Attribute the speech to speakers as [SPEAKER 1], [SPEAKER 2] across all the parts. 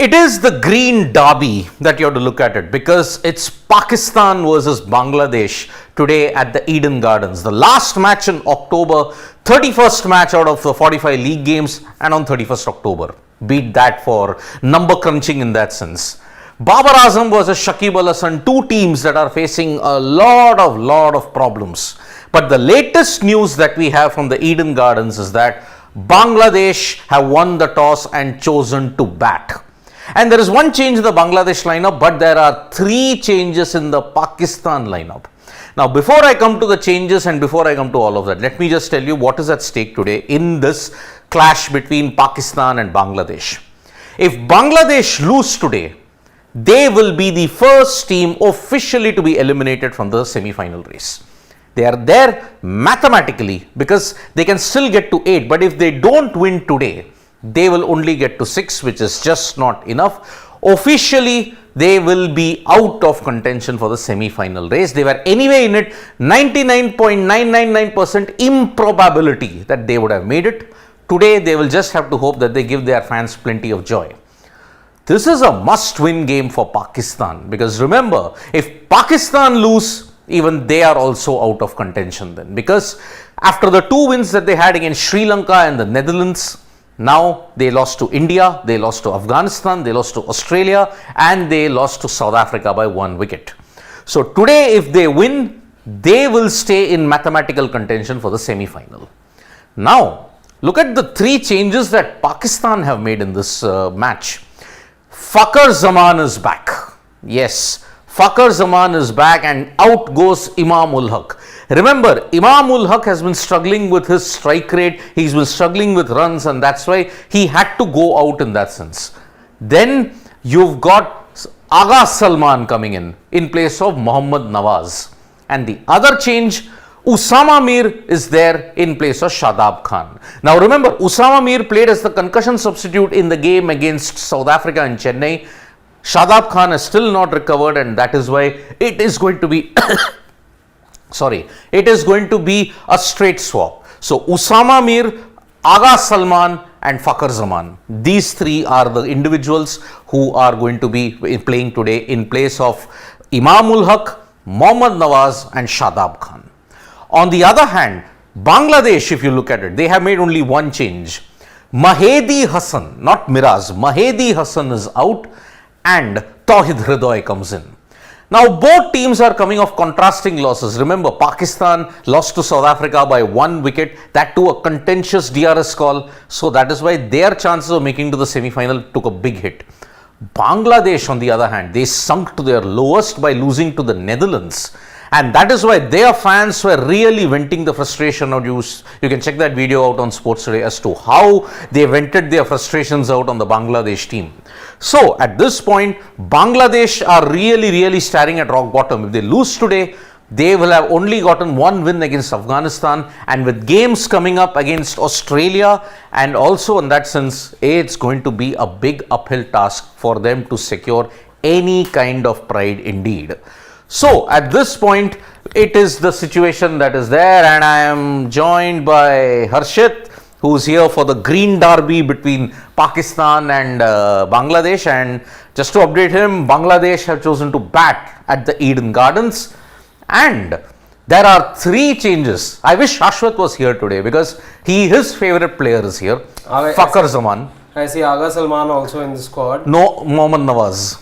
[SPEAKER 1] It is the green derby that you have to look at it, because it's Pakistan versus Bangladesh today at the Eden Gardens. The last match in October, 31st match out of the 45 league games, and on 31st October. Beat that for number crunching in that sense. Babar Azam versus Shakib Al Hasan, two teams that are facing a lot of problems. But the latest news that we have from the Eden Gardens is that Bangladesh have won the toss and chosen to bat. And there is one change in the Bangladesh lineup, but there are three changes in the Pakistan lineup. Now, before I come to the changes and before I come to all of that, let me just tell you what is at stake today in this clash between Pakistan and Bangladesh. If Bangladesh lose today, they will be the first team officially to be eliminated from the semi-final race. They are there mathematically because they can still get to 8, but if they don't win today, they will only get to 6, which is just not enough. Officially, they will be out of contention for the semi-final race. They were anyway in it, 99.999% improbability that they would have made it. Today, they will just have to hope that they give their fans plenty of joy. This is a must-win game for Pakistan, because remember, if Pakistan lose, even they are also out of contention then, because after the 2 wins that they had against Sri Lanka and the Netherlands, now they lost to India, they lost to Afghanistan, they lost to Australia, and they lost to South Africa by 1 wicket. So today, if they win, they will stay in mathematical contention for the semi-final. Now, look at the 3 changes that Pakistan have made in this match. Fakhar Zaman is back. Yes, Fakhar Zaman is back, and out goes Imam ul Haq. Remember, Imam ul Haq has been struggling with his strike rate, he's been struggling with runs, and that's why he had to go out in that sense. Then you've got Agha Salman coming in place of Mohammad Nawaz. And the other change, Usama Mir is there in place of Shadab Khan. Now remember, Usama Mir played as the concussion substitute in the game against South Africa in Chennai. Shadab Khan has still not recovered, and that is why it is going to be it is going to be a straight swap. So Usama Mir, Agha Salman and Fakhar Zaman. These 3 are the individuals who are going to be playing today in place of Imam ul Haq, Mohammad Nawaz and Shadab Khan. On the other hand, Bangladesh, if you look at it, they have made only one change. Mahedi Hassan, not Miraz, Mahedi Hassan is out and Tauhid Hridoy comes in. Now, both teams are coming off contrasting losses. Remember, Pakistan lost to South Africa by 1 wicket, that too a contentious DRS call. So that is why their chances of making to the semi-final took a big hit. Bangladesh, on the other hand, they sunk to their lowest by losing to the Netherlands. And that is why their fans were really venting the frustration out. You can check that video out on Sports Today as to how they vented their frustrations out on the Bangladesh team. So at this point, Bangladesh are really staring at rock bottom. If they lose today, they will have only gotten 1 win against Afghanistan, and with games coming up against Australia, and also in that sense, it's going to be a big uphill task for them to secure any kind of pride indeed. So at this point, it is the situation that is there, and I am joined by Harshit, who's here for the green derby between Pakistan and Bangladesh. And just to update him, Bangladesh have chosen to bat at the Eden Gardens, and there are 3 changes. I wish Ashwat was here today because his favorite player is here, Fakhar Zaman.
[SPEAKER 2] I see Agha Salman also in the squad.
[SPEAKER 1] No Mohammad Nawaz.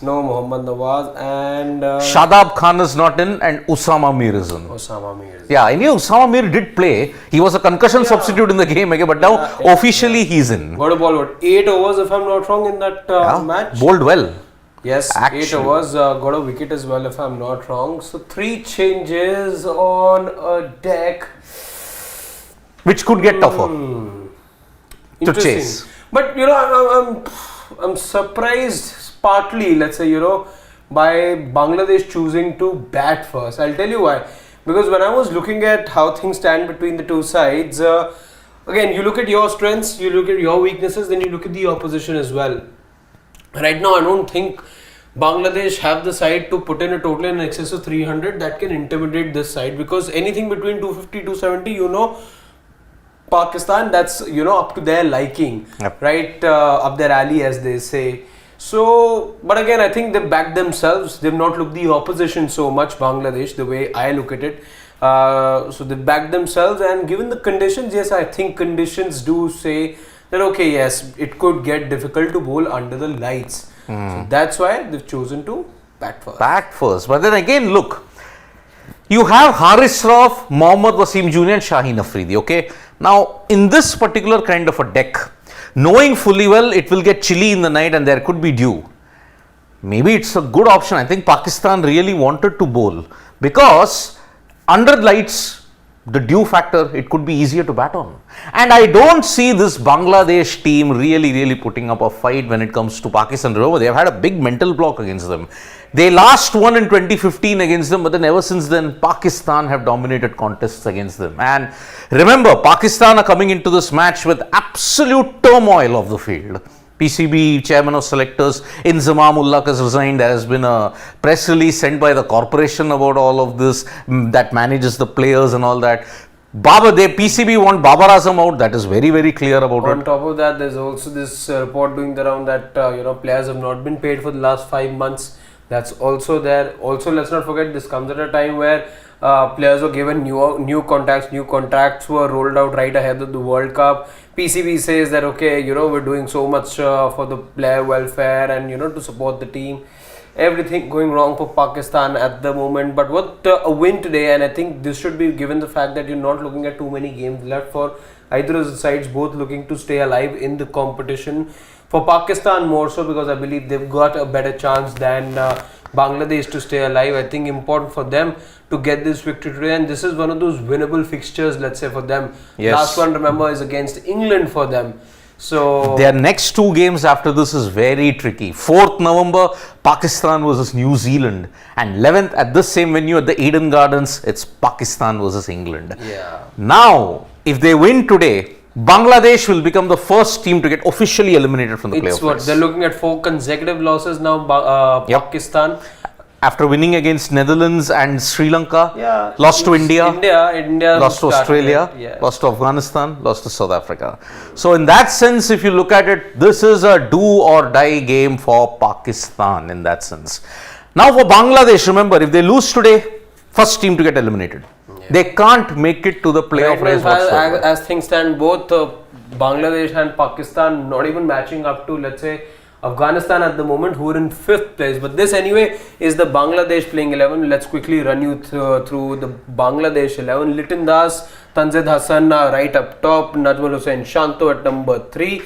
[SPEAKER 2] And
[SPEAKER 1] Shadab Khan is not in, and Usama Mir is in. Yeah, I knew Usama Mir did play. He was a concussion substitute in the game again, but now officially he's in.
[SPEAKER 2] Got a ball, 8 overs if I'm not wrong in that match.
[SPEAKER 1] Bowled well.
[SPEAKER 2] Yes, actually. 8 overs, got a wicket as well if I'm not wrong. So 3 changes on a deck.
[SPEAKER 1] Which could get tougher to chase.
[SPEAKER 2] But I'm surprised partly, let's say, by Bangladesh choosing to bat first. I'll tell you why. Because when I was looking at how things stand between the 2 sides, again, you look at your strengths, you look at your weaknesses, then you look at the opposition as well. Right now, I don't think Bangladesh have the side to put in a total in excess of 300 that can intimidate this side, because anything between 250 270, Pakistan, that's up to their liking,
[SPEAKER 1] yep.
[SPEAKER 2] right, up their alley, as they say. So, but again, I think they backed themselves. They've not looked the opposition so much, Bangladesh, the way I look at it. So they backed themselves, and given the conditions, yes, I think conditions do say that okay, yes, it could get difficult to bowl under the lights. So that's why they've chosen to bat first.
[SPEAKER 1] Bat first. But then again, look, you have Haris Rauf, Mohammad Wasim Jr. and Shaheen Afridi, okay? Now, in this particular kind of a deck, knowing fully well it will get chilly in the night and there could be dew, maybe it's a good option. I think Pakistan really wanted to bowl because under lights, the dew factor, it could be easier to bat on. And I don't see this Bangladesh team really putting up a fight when it comes to Pakistan. Remember, they have had a big mental block against them. They last won in 2015 against them, but then ever since then, Pakistan have dominated contests against them. And remember, Pakistan are coming into this match with absolute turmoil of the field. PCB, chairman of selectors, in Zaman has resigned. There has been a press release sent by the corporation about all of this that manages the players and all that. PCB want Babar Azam out. That is very clear about it.
[SPEAKER 2] On top of that, there's also this report doing the round that players have not been paid for the last 5 months. That's also there. Also, let's not forget, this comes at a time where players were given new contracts were rolled out right ahead of the World Cup. PCB says that okay, we're doing so much for the player welfare and to support the team. Everything going wrong for Pakistan at the moment, but what a win today, and I think this should be given the fact that you're not looking at too many games left for either of the sides, both looking to stay alive in the competition. For Pakistan more so because I believe they've got a better chance than Bangladesh to stay alive. I think important for them to get this victory today, and this is one of those winnable fixtures, let's say, for them.
[SPEAKER 1] Yes.
[SPEAKER 2] Last one, remember, is against England for them. So
[SPEAKER 1] their next 2 games after this is very tricky. 4th November, Pakistan versus New Zealand, and 11th at this same venue at the Eden Gardens, it's Pakistan versus England.
[SPEAKER 2] Yeah.
[SPEAKER 1] Now, if they win today, Bangladesh will become the first team to get officially eliminated from the playoff race.
[SPEAKER 2] They're looking at 4 consecutive losses now. Pakistan.
[SPEAKER 1] After winning against Netherlands and Sri Lanka, lost to India, lost to Australia, lost to Afghanistan, lost to South Africa. So in that sense, if you look at it, this is a do or die game for Pakistan in that sense. Now for Bangladesh, remember, if they lose today, first team to get eliminated. They can't make it to the playoff race whatsoever.
[SPEAKER 2] As things stand, both Bangladesh and Pakistan not even matching up to, let's say, Afghanistan at the moment, who are in 5th place. But this anyway is the Bangladesh playing 11. Let's quickly run you through the Bangladesh 11. Liton Das, Tanzid Hassan right up top, Najmul Hussain Shanto at number 3.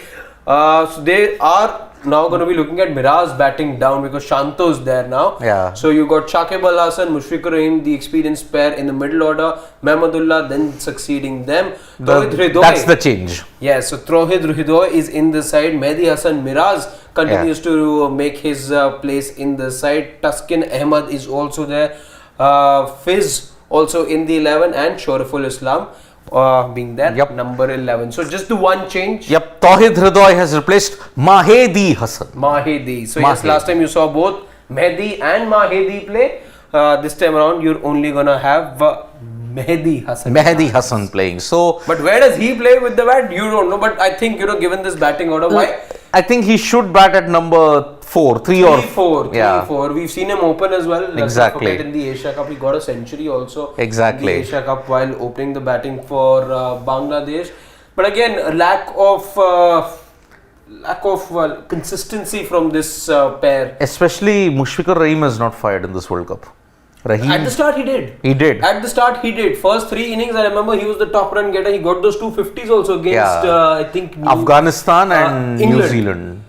[SPEAKER 2] So they are now going to be looking at Miraz batting down because Shanto's there now.
[SPEAKER 1] Yeah.
[SPEAKER 2] So you got Shakib Al Hasan, Mushfiqur Rahim, the experienced pair in the middle order. Mehmadullah then succeeding them.
[SPEAKER 1] That's the change.
[SPEAKER 2] Yes, so Tauhid Hridoy is in the side. Mehdi Hassan Miraz continues to make his place in the side. Taskin Ahmad is also there. Fiz also in the 11, and Shoriful Islam being there, number 11. So just the one change.
[SPEAKER 1] Yep, Tauhid Hridoy has replaced Mahedi Hassan.
[SPEAKER 2] Mahedi. So yes, last time you saw both Mehdi and Mahedi play. This time around, you're only gonna have Mehdi Hassan.
[SPEAKER 1] Mehdi Hassan playing. So,
[SPEAKER 2] but where does he play with the bat? You don't know. But I think given this batting order, why?
[SPEAKER 1] I think he should bat at number 4, 3 or
[SPEAKER 2] 4. We've seen him open as well.
[SPEAKER 1] Exactly.
[SPEAKER 2] In the Asia Cup, he got a century also.
[SPEAKER 1] Exactly.
[SPEAKER 2] In the Asia Cup while opening the batting for Bangladesh. But again, a lack of consistency from this pair.
[SPEAKER 1] Especially Mushfiqur Rahim has not fired in this World Cup.
[SPEAKER 2] At the start he did. At the start he did. First 3 innings, I remember he was the top run getter. He got those 250s also against I think
[SPEAKER 1] Afghanistan and New Zealand.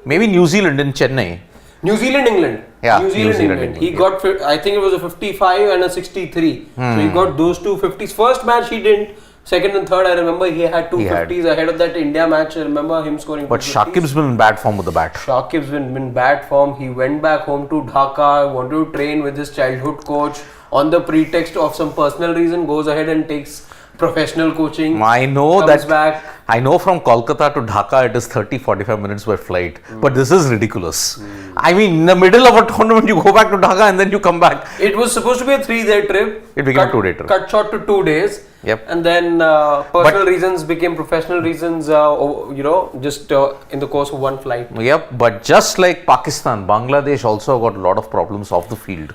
[SPEAKER 1] Maybe New Zealand in Chennai.
[SPEAKER 2] New Zealand, England.
[SPEAKER 1] Yeah,
[SPEAKER 2] New Zealand, England. He got, I think it was a 55 and a 63. So he got those 250s. First match he didn't. Second and third, I remember he had 250s ahead of that India match. I remember him scoring.
[SPEAKER 1] But Shakib's been in bad form with the bat.
[SPEAKER 2] Shakib's been in bad form. He went back home to Dhaka, wanted to train with his childhood coach on the pretext of some personal reason, goes ahead and takes professional coaching.
[SPEAKER 1] I know
[SPEAKER 2] comes back.
[SPEAKER 1] I know from Kolkata to Dhaka it is 30-45 minutes by flight, but this is ridiculous. I mean, in the middle of a tournament, you go back to Dhaka and then you come back.
[SPEAKER 2] It was supposed to be a 3-day trip.
[SPEAKER 1] It became a 2-day trip.
[SPEAKER 2] Cut short to 2 days.
[SPEAKER 1] Yep.
[SPEAKER 2] And then personal reasons became professional reasons, just in the course of one flight.
[SPEAKER 1] Yep, but just like Pakistan, Bangladesh also got a lot of problems off the field.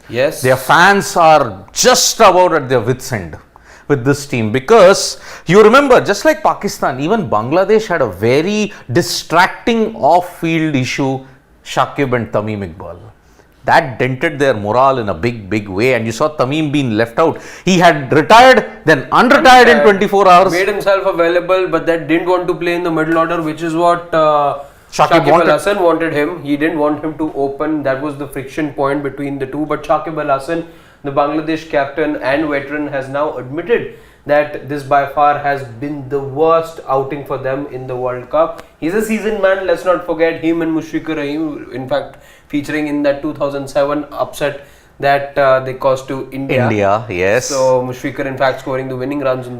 [SPEAKER 2] Yes.
[SPEAKER 1] Their fans are just about at their wits' end with this team, because you remember, just like Pakistan, even Bangladesh had a very distracting off-field issue, Shakib and Tamim Iqbal. That dented their morale in a big way, and you saw Tamim being left out. He had retired, then unretired in 24 hours.
[SPEAKER 2] Made himself available, but that didn't want to play in the middle order, which is what
[SPEAKER 1] Shakib
[SPEAKER 2] Al Hasan wanted him. He didn't want him to open. That was the friction point between the two. But Shakib Al Hasan, the Bangladesh captain and veteran, has now admitted that this by far has been the worst outing for them in the World Cup. He's a seasoned man, let's not forget him and Mushfiqur Rahim, in fact, featuring in that 2007 upset that they caused to India.
[SPEAKER 1] India, yes.
[SPEAKER 2] So Mushfiqur, in fact, scoring the winning runs on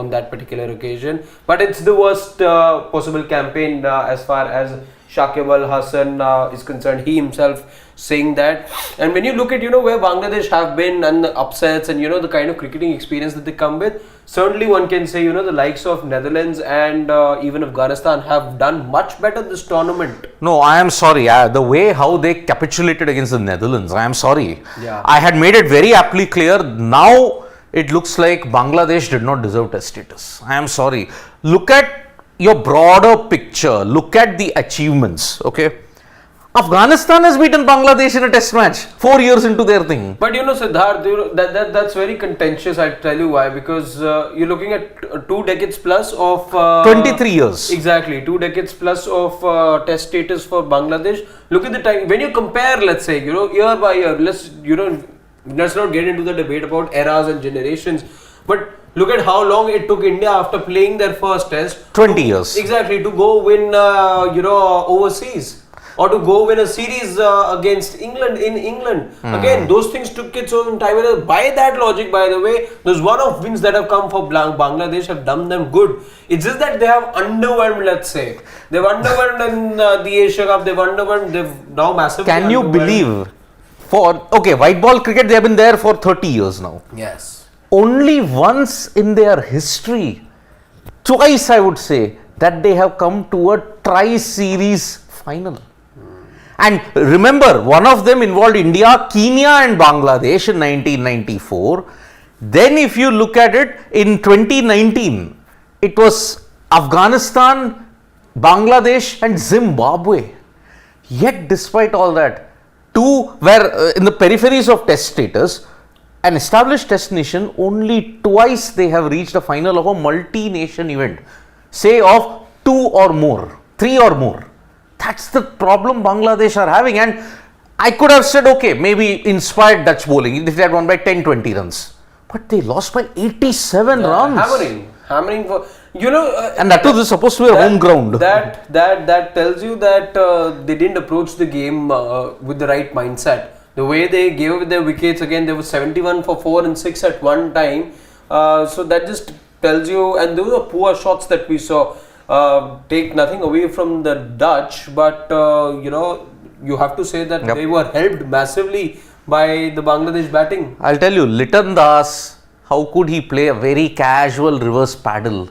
[SPEAKER 2] that particular occasion. But it's the worst possible campaign as far as Shakib Al Hasan is concerned. He himself saying that. And when you look at where Bangladesh have been and the upsets and the kind of cricketing experience that they come with, certainly one can say the likes of Netherlands and even Afghanistan have done much better this tournament.
[SPEAKER 1] No, I am sorry. The way how they capitulated against the Netherlands, I am sorry.
[SPEAKER 2] Yeah.
[SPEAKER 1] I had made it very aptly clear. Now it looks like Bangladesh did not deserve test status. I am sorry. Look at your broader picture. Look at the achievements. Okay. Afghanistan has beaten Bangladesh in a test match 4 years into their thing.
[SPEAKER 2] But Siddharth, that's very contentious. I'll tell you why. Because you're looking at 2 decades plus of
[SPEAKER 1] 23 years.
[SPEAKER 2] Exactly, 2 decades plus of test status for Bangladesh. Look at the time when you compare. Let's say year by year. Let's not get into the debate about eras and generations. But look at how long it took India after playing their first test.
[SPEAKER 1] 20 years.
[SPEAKER 2] Exactly, to go win overseas. Or to go win a series against England in England. Again, those things took its own time. And by that logic, by the way, those one-off wins that have come for Bangladesh have done them good. It's just that they have underwhelmed, let's say. They've underwhelmed in the Asia Cup. They've now massively
[SPEAKER 1] Can you believe? White ball cricket, they have been there for 30 years now.
[SPEAKER 2] Yes.
[SPEAKER 1] Only once in their history, twice I would say, that they have come to a tri-series final. And remember, one of them involved India, Kenya and Bangladesh in 1994. Then if you look at it, in 2019, it was Afghanistan, Bangladesh and Zimbabwe. Yet despite all that, two were in the peripheries of test status. An established test nation, only twice they have reached a final of a multi-nation event. Say of 2 or more, 3 or more. That's the problem Bangladesh are having. And I could have said, okay, maybe inspired Dutch bowling if they had won by 10-20 runs. But they lost by 87 runs.
[SPEAKER 2] Hammering for
[SPEAKER 1] and that was supposed to be a home ground.
[SPEAKER 2] That tells you that they didn't approach the game with the right mindset. The way they gave away their wickets, again, there was 71 for 4 and 6 at one time. So that just tells you, and those are poor shots that we saw. Take nothing away from the Dutch, but you have to say that they were helped massively by the Bangladesh batting.
[SPEAKER 1] I'll tell you, Liton Das, how could he play a very casual reverse paddle?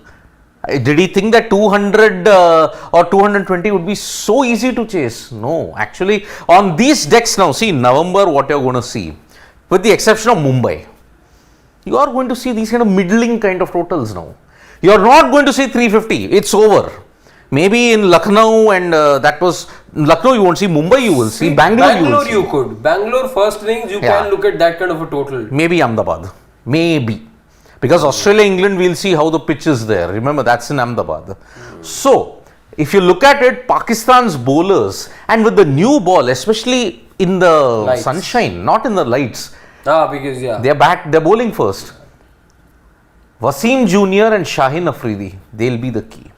[SPEAKER 1] Did he think that 200 or 220 would be so easy to chase? No, actually, on these decks now, see, November, what you're going to see, with the exception of Mumbai, you are going to see these kind of middling kind of totals now. You are not going to see 350. It's over. Maybe in Lucknow, and that was Lucknow. You won't see. Mumbai, you will see. Bangalore,
[SPEAKER 2] you could. Bangalore first innings, you can look at that kind of a total.
[SPEAKER 1] Maybe Ahmedabad. Maybe. Because Australia, England, we'll see how the pitch is there. Remember, that's in Ahmedabad. So, if you look at it, Pakistan's bowlers, and with the new ball, especially in the sunshine, not in the lights.
[SPEAKER 2] Because
[SPEAKER 1] they're bowling first. Wasim Jr. and Shaheen Afridi, they'll be the key.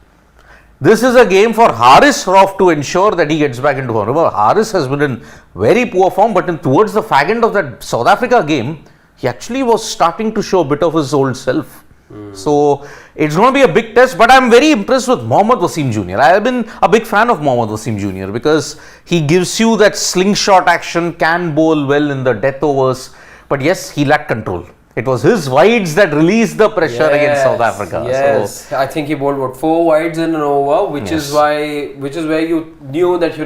[SPEAKER 1] This is a game for Haris Rauf to ensure that he gets back into form. Remember, Haris has been in very poor form, but towards the fag end of that South Africa game, he actually was starting to show a bit of his old self. So it's going to be a big test, but I'm very impressed with Mohammad Wasim Jr. I have been a big fan of Mohammad Wasim Jr. because he gives you that slingshot action, can bowl well in the death overs, but yes, he lacked control. It was his wides that released the pressure against South Africa.
[SPEAKER 2] Yes,
[SPEAKER 1] So,
[SPEAKER 2] I think he bowled 4 wides in an over, which is where you knew that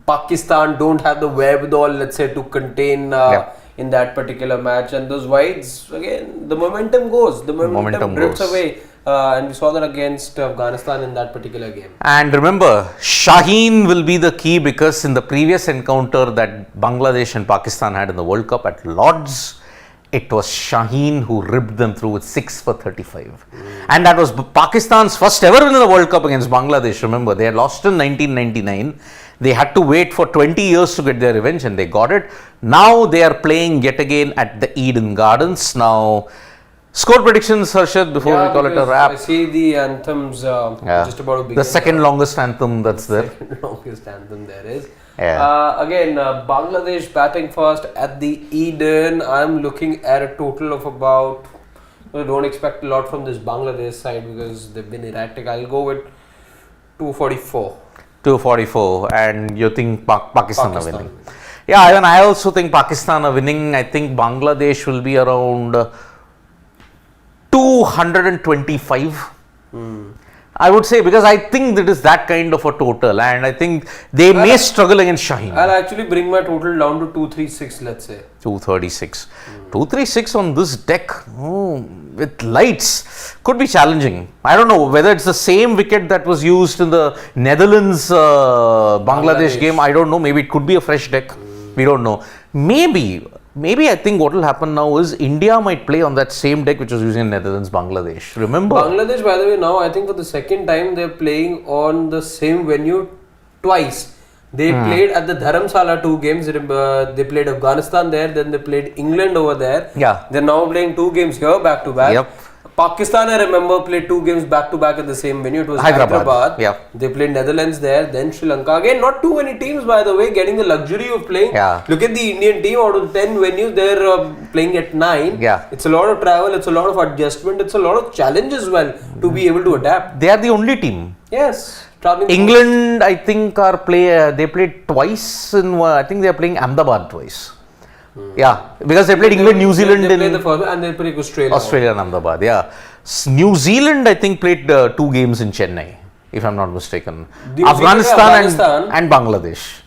[SPEAKER 2] Pakistan don't have the wherewithal, let's say, to contain in that particular match. And those wides, again, the momentum goes, the momentum drifts away. And we saw that against Afghanistan in that particular game.
[SPEAKER 1] And remember, Shaheen will be the key because in the previous encounter that Bangladesh and Pakistan had in the World Cup at Lord's, it was Shaheen who ripped them through with 6 for 35. And that was Pakistan's first ever win in the World Cup against Bangladesh. Remember, they had lost in 1999. They had to wait for 20 years to get their revenge and they got it. Now they are playing yet again at the Eden Gardens. Now, score predictions, Harshad, before we call it a wrap.
[SPEAKER 2] I see the anthems just about to begin.
[SPEAKER 1] The second longest anthem that's there.
[SPEAKER 2] Second longest anthem there is.
[SPEAKER 1] Yeah.
[SPEAKER 2] Again, Bangladesh batting first at the Eden. I'm looking at a total of about. Don't expect a lot from this Bangladesh side because they've been erratic. I'll go with 244.
[SPEAKER 1] 244, and you think Pakistan are winning? Yeah, even I also think Pakistan are winning. I think Bangladesh will be around 225. I would say, because I think that is that kind of a total, and I think they may struggle against Shaheen.
[SPEAKER 2] I'll actually bring my total down to 236, let's say.
[SPEAKER 1] 236. 236 on this deck with lights could be challenging. I don't know whether it's the same wicket that was used in the Netherlands Bangladesh game. I don't know. Maybe it could be a fresh deck. We don't know. Maybe I think what will happen now is India might play on that same deck which was used in Netherlands, Bangladesh. Remember?
[SPEAKER 2] Bangladesh, by the way, now I think for the second time they're playing on the same venue twice. They played at the Dharamsala 2 games. They played Afghanistan there, then they played England over there.
[SPEAKER 1] Yeah.
[SPEAKER 2] They're now playing 2 games here back to back.
[SPEAKER 1] Yep.
[SPEAKER 2] Pakistan, I remember, played 2 games back to back at the same venue. It was Hyderabad.
[SPEAKER 1] Yeah.
[SPEAKER 2] They played Netherlands there, then Sri Lanka. Again, not too many teams, by the way, getting the luxury of playing.
[SPEAKER 1] Yeah.
[SPEAKER 2] Look at the Indian team, out of 10 venues, they're playing at 9.
[SPEAKER 1] Yeah.
[SPEAKER 2] It's a lot of travel, it's a lot of adjustment, it's a lot of challenge as well to be able to adapt.
[SPEAKER 1] They are the only team.
[SPEAKER 2] Yes. Traveling
[SPEAKER 1] England, I think, they played twice in. I think they are playing Ahmedabad twice. Yeah, because they played England, New Zealand,
[SPEAKER 2] they played the first one, and they played
[SPEAKER 1] Australia and Ahmedabad. Yeah, New Zealand, I think, played 2 games in Chennai, if I'm not mistaken. Afghanistan and Bangladesh.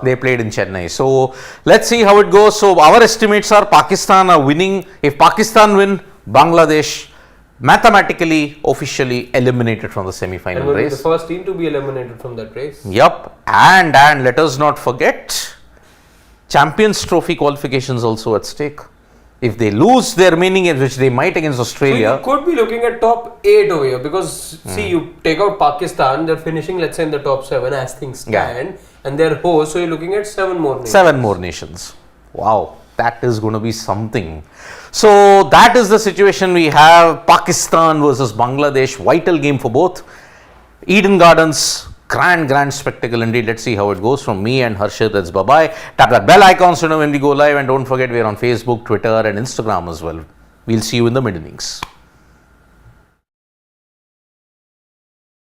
[SPEAKER 1] They played in Chennai. So let's see how it goes. So our estimates are Pakistan are winning. If Pakistan win, Bangladesh mathematically, officially eliminated from the semi-final
[SPEAKER 2] and
[SPEAKER 1] race.
[SPEAKER 2] The first team to be eliminated from that race.
[SPEAKER 1] Yup, and let us not forget, Champions Trophy qualifications also at stake. If they lose their remaining games, which they might against Australia.
[SPEAKER 2] So you could be looking at top 8 over here because see, you take out Pakistan, they're finishing, let's say, in the top 7 as things stand, and they're hosts, so you're looking at 7 more nations.
[SPEAKER 1] 7 more nations. Wow, that is going to be something. So that is the situation we have. Pakistan versus Bangladesh, vital game for both. Eden Gardens, grand spectacle indeed. Let's see how it goes. From me and Harshad, that's bye-bye. Tap that bell icon so you know when we go live, and don't forget we're on Facebook, Twitter and Instagram as well. We'll see you in the mid innings.